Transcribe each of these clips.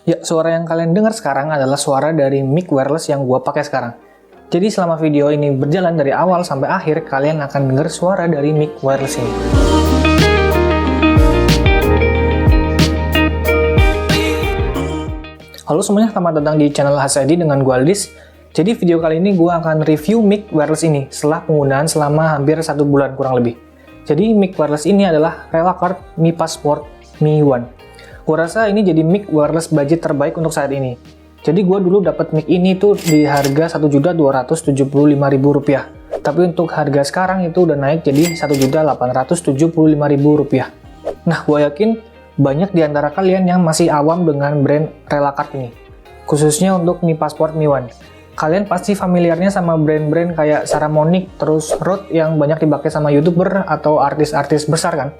Ya, suara yang kalian dengar sekarang adalah suara dari mic wireless yang gua pakai sekarang. Jadi selama video ini berjalan dari awal sampai akhir, kalian akan dengar suara dari mic wireless ini. Halo semuanya, selamat datang di channel HSID dengan gua Aldis. Jadi video kali ini gua akan review mic wireless ini setelah penggunaan selama hampir 1 bulan kurang lebih. Jadi mic wireless ini adalah Relacart Mi Passport Mi One. Gua rasa ini jadi mic wireless budget terbaik untuk saat ini. Jadi gua dulu dapat mic ini tuh di harga Rp1.275.000. Tapi untuk harga sekarang itu udah naik jadi Rp1.875.000. Nah, gua yakin banyak di antara kalian yang masih awam dengan brand Relacart ini. Khususnya untuk Mi Passport Mi One. Kalian pasti familiarnya sama brand-brand kayak Saramonic, terus Rode yang banyak dipakai sama YouTuber atau artis-artis besar kan.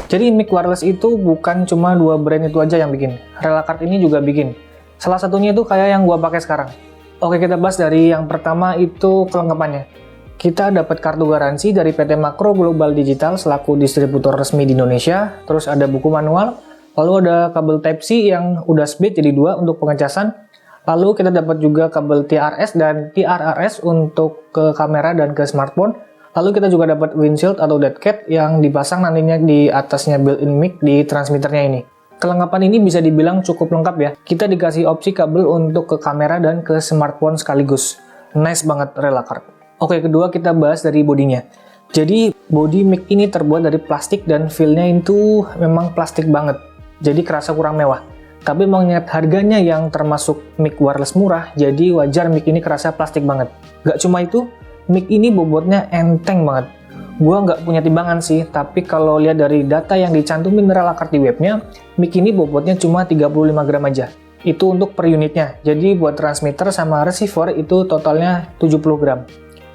Jadi mic wireless itu bukan cuma 2 brand itu aja yang bikin. Relacart ini juga bikin. Salah satunya itu kayak yang gua pakai sekarang. Oke, kita bahas dari yang pertama itu kelengkapannya. Kita dapat kartu garansi dari PT Makro Global Digital selaku distributor resmi di Indonesia. Terus ada buku manual. Lalu ada kabel Type-C yang udah split jadi 2 untuk pengecasan. Lalu kita dapat juga kabel TRS dan TRRS untuk ke kamera dan ke smartphone. Lalu kita juga dapat windshield atau dead cat yang dipasang nantinya di atasnya built-in mic di transmitternya ini. Kelengkapan ini bisa dibilang cukup lengkap ya. Kita dikasih opsi kabel untuk ke kamera dan ke smartphone sekaligus. Nice banget Relacart. Oke, kedua kita bahas dari bodinya. Jadi body mic ini terbuat dari plastik dan feel-nya itu memang plastik banget. Jadi kerasa kurang mewah. Tapi mengingat harganya yang termasuk mic wireless murah, jadi wajar mic ini kerasa plastik banget. Gak cuma itu, mic ini bobotnya enteng banget. Gua nggak punya timbangan sih, tapi kalau lihat dari data yang dicantumin Relacart di webnya, mic ini bobotnya cuma 35 gram aja. Itu untuk per unitnya, jadi buat transmitter sama receiver itu totalnya 70 gram.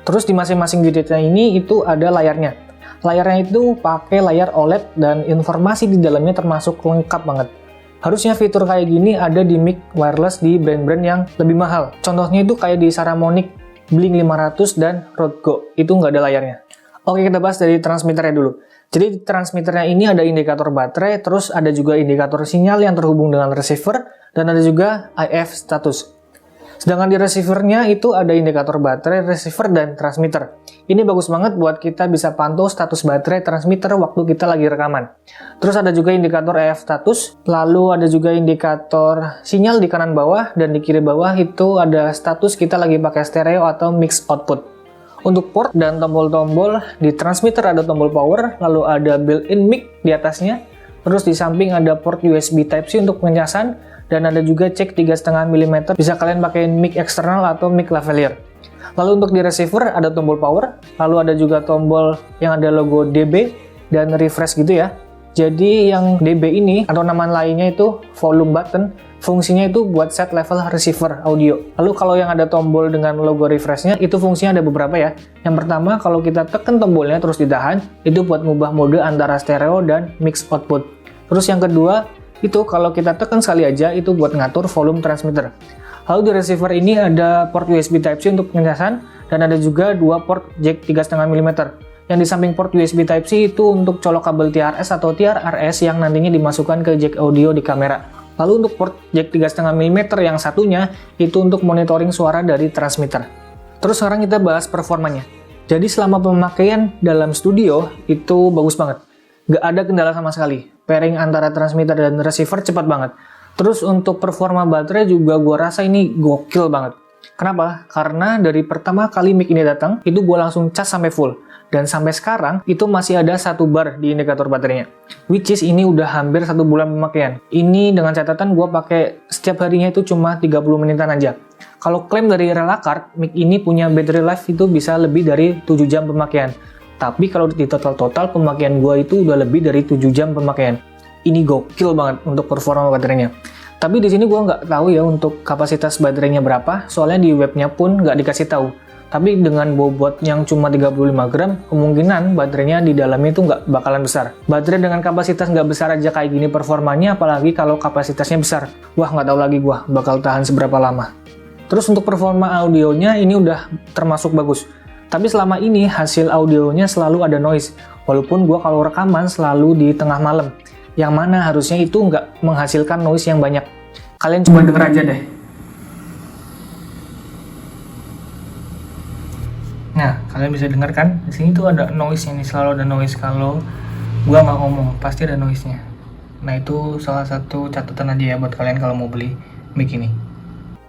Terus di masing-masing unitnya ini itu ada layarnya. Layarnya itu pakai layar OLED dan informasi di dalamnya termasuk lengkap banget. Harusnya fitur kayak gini ada di mic wireless di brand-brand yang lebih mahal. Contohnya itu kayak di Saramonic, Blink 500, dan Rode Go. Itu nggak ada layarnya. Oke, kita bahas dari transmitternya dulu. Jadi transmitternya ini ada indikator baterai, terus ada juga indikator sinyal yang terhubung dengan receiver, dan ada juga IF status. Sedangkan di receivernya itu ada indikator baterai, receiver, dan transmitter. Ini bagus banget buat kita bisa pantau status baterai transmitter waktu kita lagi rekaman. Terus ada juga indikator EF status, lalu ada juga indikator sinyal di kanan bawah, dan di kiri bawah itu ada status kita lagi pakai stereo atau mix output. Untuk port dan tombol-tombol, di transmitter ada tombol power, lalu ada built-in mic di atasnya, terus di samping ada port USB Type-C untuk pengecasan, dan ada juga cek 3,5 mm, bisa kalian pakai mic eksternal atau mic lavalier. Lalu untuk di receiver ada tombol power, lalu ada juga tombol yang ada logo DB dan refresh gitu ya. Jadi yang DB ini atau nama lainnya itu volume button, fungsinya itu buat set level receiver audio. Lalu kalau yang ada tombol dengan logo refreshnya itu fungsinya ada beberapa ya. Yang pertama kalau kita tekan tombolnya terus ditahan, itu buat ngubah mode antara stereo dan mix output. Terus yang kedua itu kalau kita tekan sekali aja itu buat ngatur volume transmitter. Lalu di receiver ini ada port USB Type-C untuk pengecasan dan ada juga 2 port jack 3,5 mm. Yang di samping port USB Type-C itu untuk colok kabel TRS atau TRRS yang nantinya dimasukkan ke jack audio di kamera. Lalu untuk port jack 3,5 mm yang satunya itu untuk monitoring suara dari transmitter. Terus sekarang kita bahas performanya. Jadi selama pemakaian dalam studio itu bagus banget. Gak ada kendala sama sekali. Pairing antara transmitter dan receiver cepat banget. Terus untuk performa baterai juga gue rasa ini gokil banget. Kenapa? Karena dari pertama kali mic ini datang, itu gue langsung cas sampai full. Dan sampai sekarang, itu masih ada 1 bar di indikator baterainya. Which is ini udah hampir 1 bulan pemakaian. Ini dengan catatan gue pakai setiap harinya itu cuma 30 menitan aja. Kalau klaim dari Relacart, mic ini punya battery life itu bisa lebih dari 7 jam pemakaian. Tapi kalau di total pemakaian gue itu udah lebih dari 7 jam pemakaian. Ini gokil banget untuk performa baterainya. Tapi di sini gue nggak tahu ya untuk kapasitas baterainya berapa, soalnya di webnya pun nggak dikasih tahu. Tapi dengan bobot yang cuma 35 gram, kemungkinan baterainya di dalamnya itu nggak bakalan besar. Baterai dengan kapasitas nggak besar aja kayak gini performanya, apalagi kalau kapasitasnya besar. Wah, nggak tahu lagi gue bakal tahan seberapa lama. Terus untuk performa audionya ini udah termasuk bagus. Tapi selama ini hasil audionya selalu ada noise, walaupun gue kalau rekaman selalu di tengah malam, yang mana harusnya itu nggak menghasilkan noise yang banyak. Kalian coba denger aja deh. Nah, kalian bisa dengar kan? Di sini tuh ada noise-nya nih, selalu ada noise kalau gua nggak ngomong, pasti ada noise-nya. Nah, itu salah satu catatan aja ya buat kalian kalau mau beli mic ini.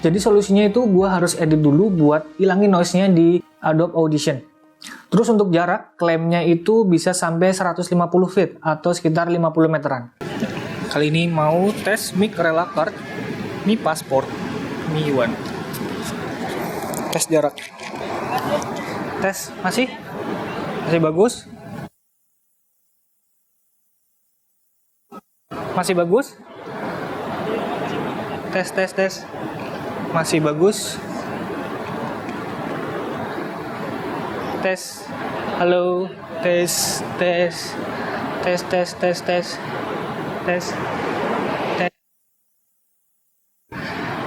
Jadi solusinya itu gua harus edit dulu buat ilangin noise-nya di Adobe Audition. Terus untuk jarak, klaimnya itu bisa sampai 150 feet atau sekitar 50 meteran. Kali ini mau tes mic Relacard Mi Passport Mi One. Tes jarak. Tes, masih bagus, masih bagus, tes, masih bagus, tes, halo, tes,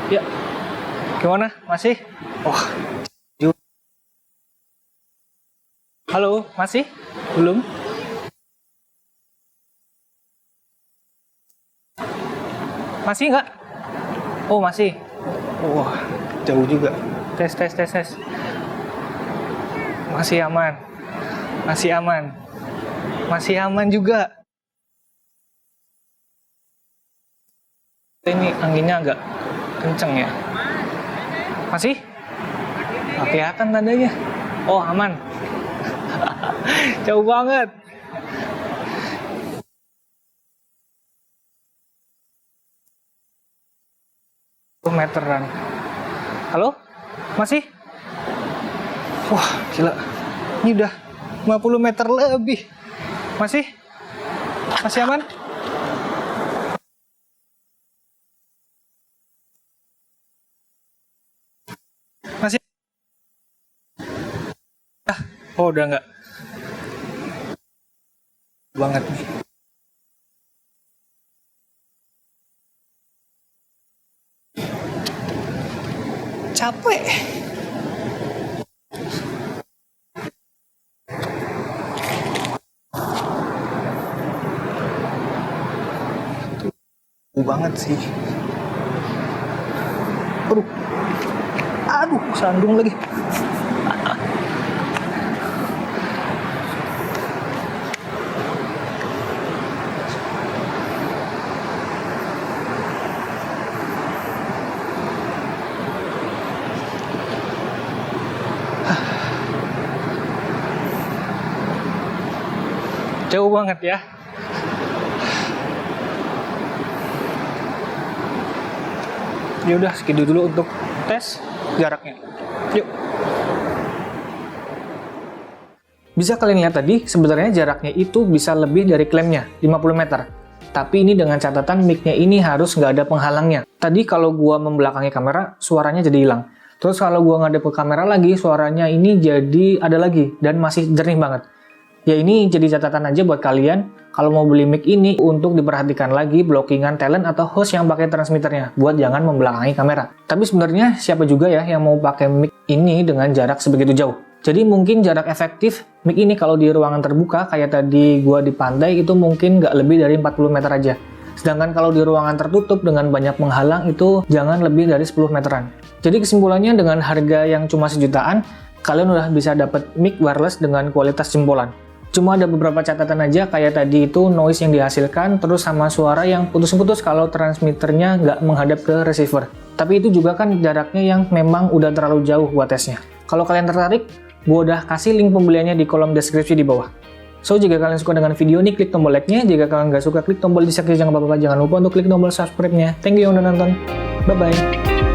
ya, gimana, masih, wah. Halo, masih? Belum? Masih nggak? Oh, masih. Wah, jauh juga. Tes. Masih aman. Masih aman juga. Ini anginnya agak kenceng ya. Masih? Nggak kelihatan tandanya. Oh, aman. Jauh banget. Meteran. Halo? Masih? Wah, gila. Ini udah 50 meter lebih. Masih? Masih aman? Masih? Oh, udah enggak. Banget nih. Capek. Banget sih. Aduh, sandung lagi. Jauh banget ya. Ya udah, segitu dulu untuk tes jaraknya. Yuk. Bisa kalian lihat tadi, sebenarnya jaraknya itu bisa lebih dari klaimnya, 50 meter. Tapi ini dengan catatan mic-nya ini harus nggak ada penghalangnya. Tadi kalau gua membelakangi kamera, suaranya jadi hilang. Terus kalau gua ngadep ke kamera lagi, suaranya ini jadi ada lagi dan masih jernih banget. Ya ini jadi catatan aja buat kalian kalau mau beli mic ini untuk diperhatikan lagi blockingan talent atau host yang pakai transmitternya buat jangan membelakangi kamera. Tapi sebenarnya siapa juga ya yang mau pakai mic ini dengan jarak sebegitu jauh. Jadi mungkin jarak efektif mic ini kalau di ruangan terbuka kayak tadi gua di pantai itu mungkin nggak lebih dari 40 meter aja. Sedangkan kalau di ruangan tertutup dengan banyak penghalang itu jangan lebih dari 10 meteran. Jadi kesimpulannya dengan harga yang cuma sejutaan, kalian udah bisa dapat mic wireless dengan kualitas jempolan. Cuma ada beberapa catatan aja kayak tadi itu noise yang dihasilkan terus sama suara yang putus-putus kalau transmitternya nggak menghadap ke receiver. Tapi itu juga kan jaraknya yang memang udah terlalu jauh buat tesnya. Kalau kalian tertarik, gue udah kasih link pembeliannya di kolom deskripsi di bawah. So, jika kalian suka dengan video ini, klik tombol like-nya. Jika kalian nggak suka, klik tombol dislike, jangan lupa untuk klik tombol subscribe-nya. Thank you yang udah nonton. Bye-bye.